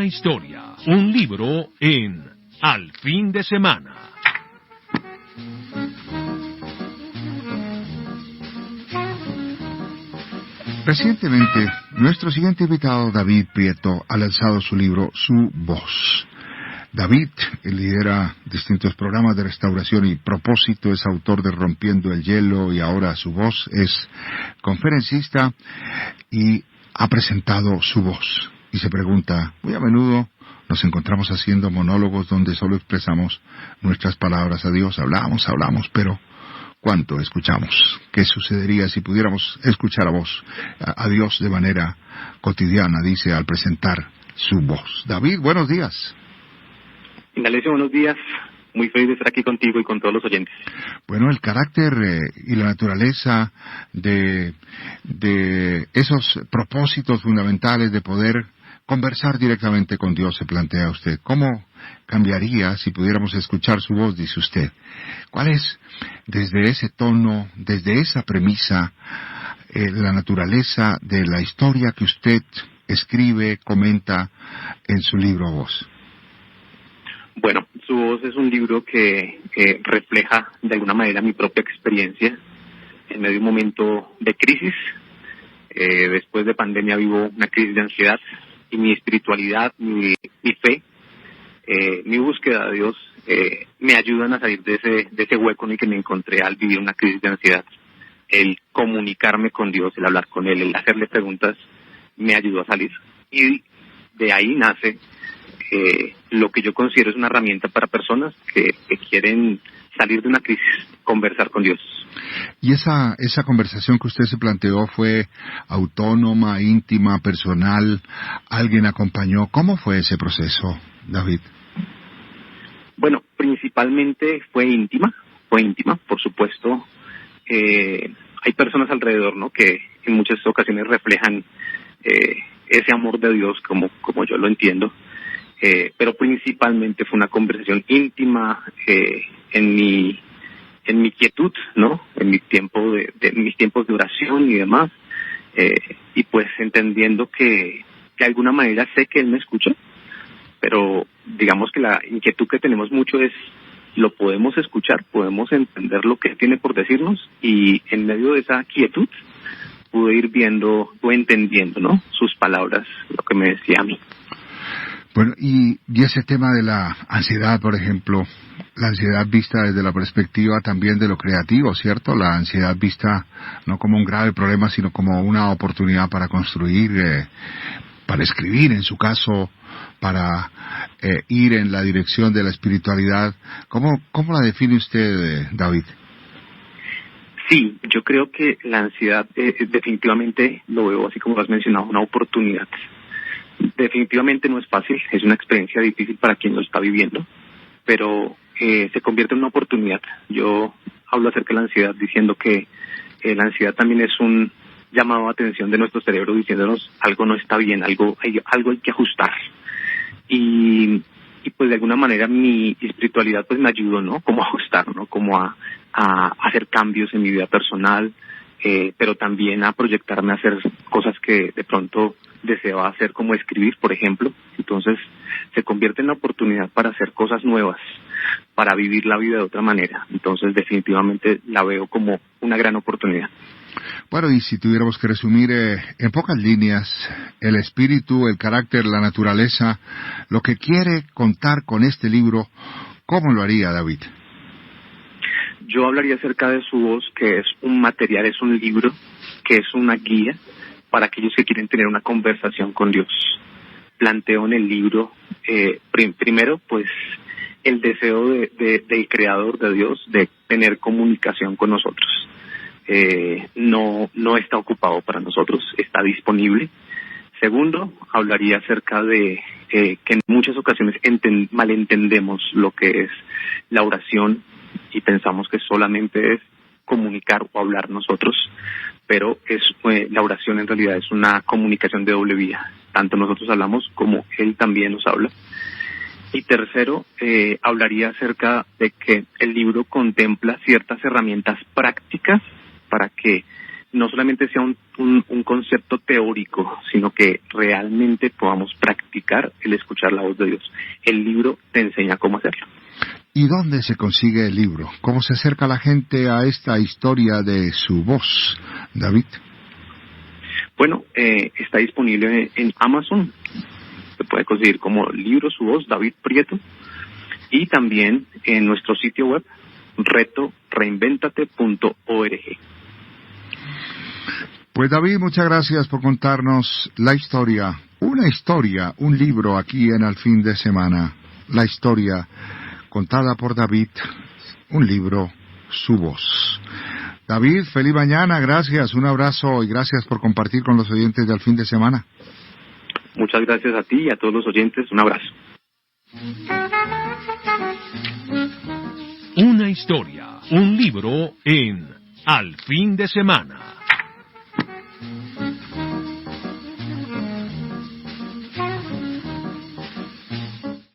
historia, un libro en Al Fin de Semana. Recientemente, nuestro siguiente invitado, David Prieto, ha lanzado su libro Su Voz. David lidera distintos programas de restauración y propósito, es autor de Rompiendo el Hielo y ahora Su Voz, es conferencista y ha presentado Su Voz. Y se pregunta, muy a menudo nos encontramos haciendo monólogos donde solo expresamos nuestras palabras a Dios, hablamos, pero ¿cuánto escuchamos? ¿Qué sucedería si pudiéramos escuchar a Dios de manera cotidiana? Dice al presentar Su Voz. David, buenos días. Indalecio, buenos días. Muy feliz de estar aquí contigo y con todos los oyentes. Bueno, el carácter y la naturaleza de esos propósitos fundamentales de poder conversar directamente con Dios se plantea usted. ¿Cómo cambiaría si pudiéramos escuchar su voz, dice usted? ¿Cuál es, desde ese tono, desde esa premisa, la naturaleza de la historia que usted escribe, comenta en su libro Voz? Bueno, Su Voz es un libro que refleja de alguna manera mi propia experiencia en medio de un momento de crisis. Después de pandemia vivo una crisis de ansiedad y mi espiritualidad, mi fe, mi búsqueda de Dios me ayudan a salir de ese hueco en el que me encontré al vivir una crisis de ansiedad. El comunicarme con Dios, el hablar con Él, el hacerle preguntas me ayudó a salir. Y de ahí nace lo que yo considero es una herramienta para personas que quieren salir de una crisis, conversar con Dios. ¿Y esa conversación que usted se planteó fue autónoma, íntima, personal? ¿Alguien acompañó? ¿Cómo fue ese proceso, David? Bueno, principalmente fue íntima, por supuesto. Hay personas alrededor, ¿no?, que en muchas ocasiones reflejan ese amor de Dios como yo lo entiendo. Pero principalmente fue una conversación íntima en mi quietud, ¿no? En mi tiempo de mis tiempos de oración y demás, y pues entendiendo que de alguna manera sé que Él me escucha, pero digamos que la inquietud que tenemos mucho es, lo podemos escuchar, podemos entender lo que Él tiene por decirnos, y en medio de esa quietud pude ir viendo o entendiendo, ¿no?, sus palabras, lo que me decía a mí. Bueno, y ese tema de la ansiedad, por ejemplo, la ansiedad vista desde la perspectiva también de lo creativo, ¿cierto? La ansiedad vista no como un grave problema, sino como una oportunidad para construir, para escribir, en su caso, para ir en la dirección de la espiritualidad. ¿Cómo la define usted, David? Sí, yo creo que la ansiedad definitivamente lo veo, así como lo has mencionado, una oportunidad. Definitivamente no es fácil, es una experiencia difícil para quien lo está viviendo, pero se convierte en una oportunidad. Yo hablo acerca de la ansiedad diciendo que la ansiedad también es un llamado a atención de nuestro cerebro diciéndonos algo no está bien, algo hay que ajustar. Y pues de alguna manera mi espiritualidad pues me ayudó, ¿no?, como a ajustar, ¿no?, como a hacer cambios en mi vida personal, pero también a proyectarme a hacer cosas que de pronto deseaba hacer, como escribir, por ejemplo. Entonces se convierte en la oportunidad para hacer cosas nuevas, para vivir la vida de otra manera. Entonces definitivamente la veo como una gran oportunidad. Bueno, y si tuviéramos que resumir en pocas líneas el espíritu, el carácter, la naturaleza, lo que quiere contar con este libro, ¿cómo lo haría, David? Yo hablaría acerca de Su Voz, que es un material, es un libro, que es una guía para aquellos que quieren tener una conversación con Dios. Planteo en el libro, primero, pues, el deseo del Creador, de Dios, de tener comunicación con nosotros. No está ocupado para nosotros, está disponible. Segundo, hablaría acerca de que en muchas ocasiones malentendemos lo que es la oración y pensamos que solamente es comunicar o hablar nosotros, pero la oración en realidad es una comunicación de doble vía. Tanto nosotros hablamos como Él también nos habla. Y tercero, hablaría acerca de que el libro contempla ciertas herramientas prácticas para que no solamente sea un concepto teórico, sino que realmente podamos practicar el escuchar la voz de Dios. El libro te enseña cómo hacerlo. ¿Y dónde se consigue el libro? ¿Cómo se acerca la gente a esta historia de su voz, David? Bueno, está disponible en Amazon. Se puede conseguir como libro Su Voz, David Prieto. Y también en nuestro sitio web, retoreinventate.org. Pues David, muchas gracias por contarnos la historia, un libro aquí en Al Fin de Semana. La historia contada por David, un libro, Su Voz. David, feliz mañana, gracias, un abrazo y gracias por compartir con los oyentes de Al Fin de Semana. Muchas gracias a ti y a todos los oyentes, un abrazo. Una historia, un libro en Al Fin de Semana.